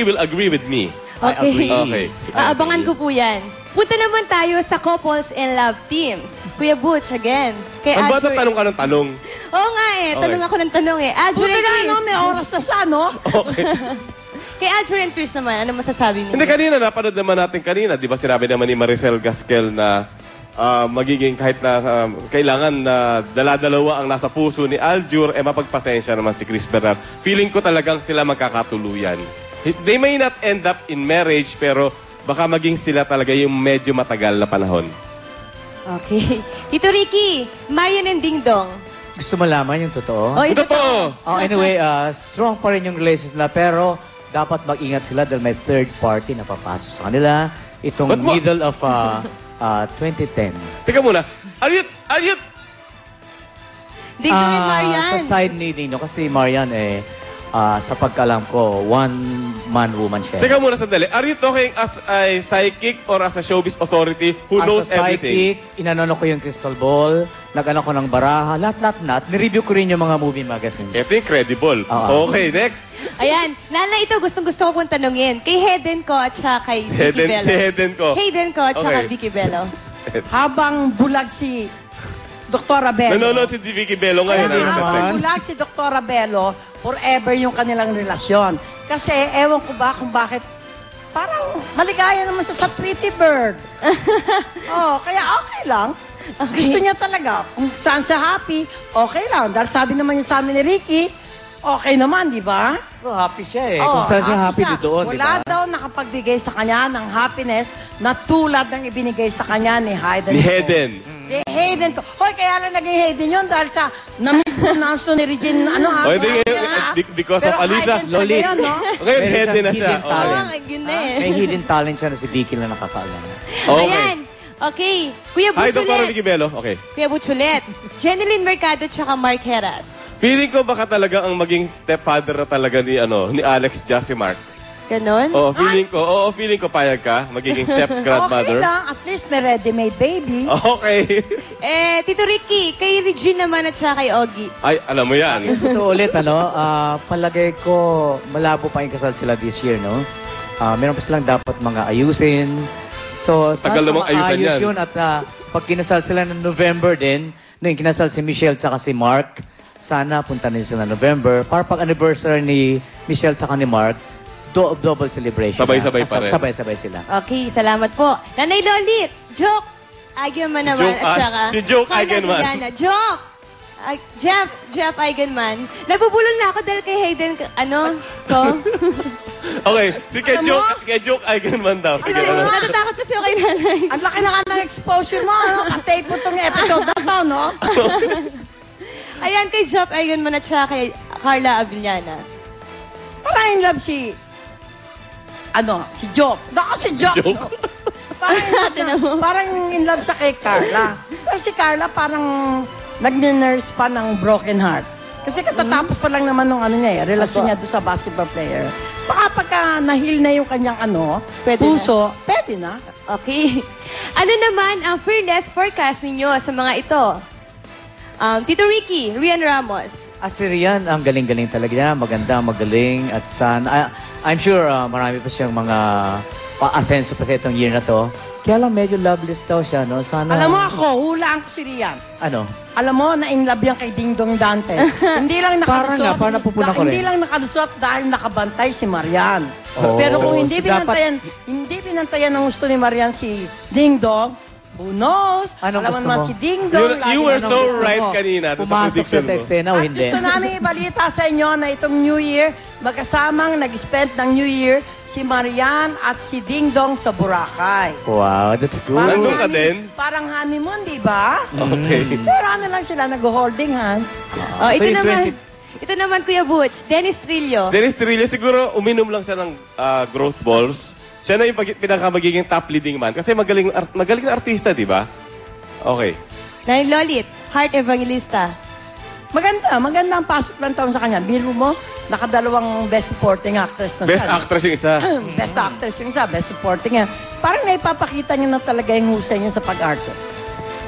will agree with me. Okay. Okay. Aabangan ko po yan. Punta naman tayo sa couples and love teams. Kuya Butch, again. Kay Ang bata Adjure- tanong ka ng tanong. Oo nga eh. Tanong ako ng tanong eh. Adjure Buti and nga, Chris. no? May oras na siya, no? Okay. Kay Adjure and Chris naman, ano masasabi niyo? Hindi, kanina, napanood naman natin kanina. Di ba sinabi naman ni Maricel Gasquel na magiging kahit na kailangan na dala-dalawa ang nasa puso ni Aljur, mapagpasensya naman si Chris Bernard. Feeling ko talagang sila magkakatuluyan. They may not end up in marriage, pero baka maging sila talaga yung medyo matagal na panahon. Okay. Tito Ricky, Marian and Ding Dong. Gusto malaman yung totoo? Oh, ito Totoo! Oh, anyway, strong pa rin yung relationship nila, pero dapat mag-ingat sila dahil may third party na papasok sa kanila. Itong But what- middle of 2010. Teka muna, are you Ding Dong and Marian. Sa side ni Dino, kasi Marian sa pagkaalam ko, one-man woman siya. Teka muna sandali. Are you talking as a psychic or as a showbiz authority who knows As a everything? psychic, inanano ko yung crystal ball, nag-ano ko ng baraha, lahat. Nireview ko rin yung mga movie magazines. Ito yung credible. Oo. Okay, next. Ayan. Nana, ito gustong-gusto ko pong tanungin. Kay Hayden ko at saka kay Vicky Hayden- Bello. si Hayden ko. Hayden ko at saka Okay. Vicky Bello. Habang bulag si Dr. Bello. Nanonood si Vicky Bello ngayon. Kaya Ano nga, sa text? bulag si Dr. Bello, forever yung kanilang relasyon. Kasi ewan ko ba kung bakit parang maligaya naman sa Pretty Bird. Kaya okay lang. Gusto niya talaga. Kung saan siya happy, okay lang. Dahil sabi naman niya sa amin ni Ricky, okay naman, di ba? Pero happy siya Kung saan siya happy doon, di Wala ba? daw nakapagbigay sa kanya ng happiness na tulad ng ibinigay sa kanya ni Hayden. Ni ko. Hayden. Ni Hayden to. Hoy, kaya lang naging Hayden yun dahil sa na-mispronounce to ni Regine, Because of Alisa. Lolit. Yun, no? Ngayon, Meron Hayden na siyang siya. hidden talent. Oh, yun na eh. May hidden talent siya na si Vicky na nakakaalam. Okay. Ayan. Okay. Kuya Hi, Butch Dr. ulit. Vicky Bello. Okay. Kuya Butch ulit. Jeneline Mercado at saka Mark Heras. Feeling ko baka talaga ang maging stepfather na talaga ni Alex Josimar. Ganon? Feeling ko payag ka, magiging step Okay grandmother. lang. At least may ready-made baby. Okay. Tito Ricky, kay Regine naman at saka kay Ogie. Ay, alam mo yan. Totoo ulit, palagay ko, malabo pa yung kasal sila this year, no? Meron pa silang dapat mga ayusin. So, Tagal sana namang ayusan maayos yan. yun. At pag kinasal sila ng November din, nung kinasal si Michelle tsaka si Mark, sana punta rin sila November. Para pag anniversary ni Michelle tsaka ni Mark, double celebration. Sabay-sabay pa rin. Sabay-sabay sila. Okay, salamat po. Nanay Lolit, Joke Eigenman Si naman Joke, at saka... si Joke Carla Eigenman. Villana. Joke! Jeff Eigenman. Nabubulol na ako dahil kay Hayden, ko? Okay, si kay Joke Eigenman daw. Sige, ano? Natatakot kasi ako kay nanay. Ang laki na nga ng exposure mo, ano? Ka-tape mo itong episode na to, no? Ayan, kay Jeff Eigenman at saka kay Carla Avillana. Parang in love si Joke. Baka si Joke. Joke. Parang in love siya kay Carla. Pero si Carla parang nag-nurse pa ng broken heart. Kasi katatapos pa lang naman nung relasyon niya doon sa basketball player. Baka pagka nahil na yung kanyang Pwede puso, pwede na. Okay. Ano naman ang fearless forecast ninyo sa mga ito? Tito Ricky, Rian Ramos. Si Rian, ang galing-galing talaga niya. Maganda, magaling. At sana, I'm sure marami pa siyang mga pa-asenso pa sa itong year na to. Kaya lang medyo loveless daw siya, no? Sana... Alam mo ako, hulaan ko si Rian. Ano? Alam mo, na-in love yan kay Ding Dong Dantes. Hindi lang nakalusot. Parang napupunan ko rin. Hindi lang nakalusot dahil nakabantay si Marian. Oh. Pero kung hindi So, dapat- binantayan ng gusto ni Marian si Ding Dong, who knows? Anong Alam gusto naman mo? si Ding Dong. You were lagi so anong gusto right mo. kanina sa Pumasok prediction siya sa mo. eksena o At hindi? gusto namin ibalita sa inyo na itong New Year, magkasamang nag-spend ng New Year si Marian at si Ding Dong sa Boracay. Wow, that's good. Nandun ka din? Parang honeymoon, di ba? Okay. Pero lang sila, nag-holding hands. Oh, So ito yung naman. Ito naman, Kuya Butch. Dennis Trillo. Dennis Trillo, siguro uminom lang siya ng growth balls. Siya na yung pinaka-magiging top leading man. Kasi magaling na artista, di ba? Okay. Nanay Lolit, Heart Evangelista. Maganda ang pasok ng taon sa kanya. Biro mo, nakadalawang best supporting actress na Best siya. actress yung isa. Best actress yung isa, best supporting niya. Parang naipapakita niya na talaga yung husay niya sa pag-arte.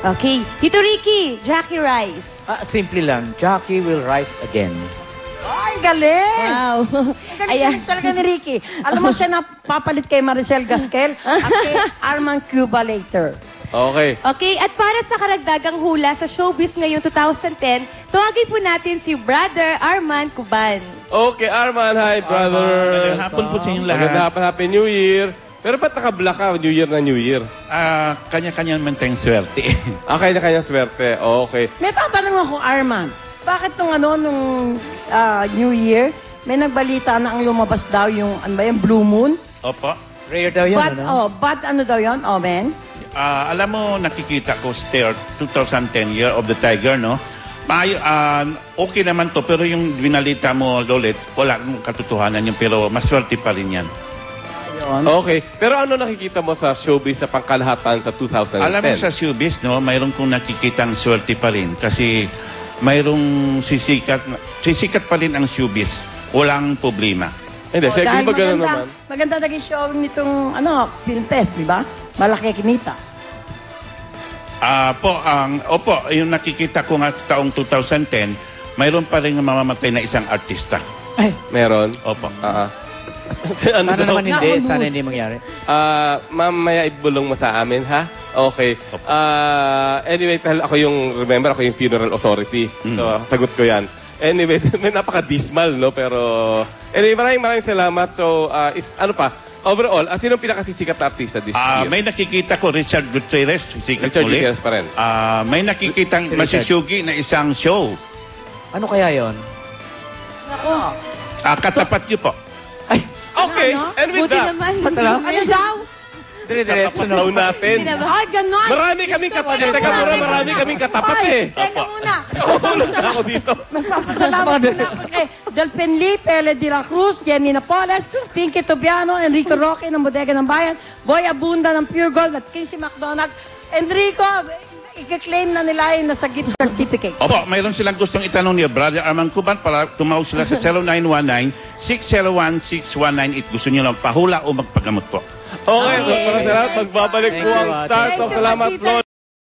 Okay. Tito Ricky, Jackie Rice. Simple lang. Jackie will rise again. Ay, Ang galing! Wow. Ang galing Ayan. talaga ni Ricky. Alam mo siya na papalit kay Maricel Gasquel at kay Arman Cuba later. Okay. Okay, at para sa karagdagang hula sa showbiz ngayong 2010, tawagin po natin si Brother Arman Cuban. Okay, Arman. Hi, brother. Magandang hapon po sa inyong lahat. Magandang hapon. Happy New Year. Pero ba't naka-black ka? New Year na New Year. Kanya-kanya naman tayong swerte. Kanya-kanya swerte. Okay. May tatanong ako, Arman. Bakit nung New Year, may nagbalita na ang lumabas daw yung, ano ba yung Blue Moon? Opo. Rare daw yun, ano? Bad ano daw yun? Oh, men? Alam mo, nakikita ko 2010, Year of the Tiger, no? Okay naman to, pero yung binalita mo, Lolit, wala mong katotohanan yun, pero maswerte pa rin yan. Okay. Pero ano nakikita mo sa showbiz sa pangkalahatan sa 2010? Alam mo sa showbiz, no, mayroon kong nakikitang swerte pa rin kasi mayroong sisikat pa rin ang showbiz. Walang problema. Hindi, siya Dahil ba gano'n naman? maganda naging show nitong film test, di ba? Malaki kinita. Opo, yung nakikita ko nga sa taong 2010, mayroon pa rin mamamatay na isang artista. Meron? Opo. Ano Sana daw? naman hindi. Sana hindi mangyari. Mamaya ibulong mo sa amin, ha? Okay. Anyway, dahil ako yung funeral authority. So, sagot ko yan. Anyway, may napaka-dismal, no? Pero, anyway, maraming salamat. So, overall, sinong pinakasisikat na artista this year? May nakikita ko, Richard Gutierrez, sikat Richard ulit. Gutierrez pa rin. May nakikitang Si Richard. masisugi na isang show. Ano kaya yon? Ako. Katapat niyo po. Okay, Ano? and with Buti that, naman. Ano daw? Dire-diretso katapat daw natin. Hindi na ba? Ay, ganon. Marami kaming katapat. Teka muna, marami kaming katapat eh. Teka muna. Mahulog ako dito. Magpapasalamat muna ako kay Delphin Lee, Pele de la Cruz, Jenny Napoles, Pinky Tobiano, Enrico Roque ng Bodega ng Bayan, Boy Abunda ng Pure Gold at Casey McDonald. Enrico, i-claim na nila yung nasa gift certificate. Opo, mayroon silang gustong itanong ni Brother Arman Cuban para tumawag sila sa 0919-601-6198. Gusto niyo lang pahula o magpagamot po. Okay, maraming salamat. Magbabalik Thank po you, ang Ate. start. Thank you, Salamat, Tita. Lord.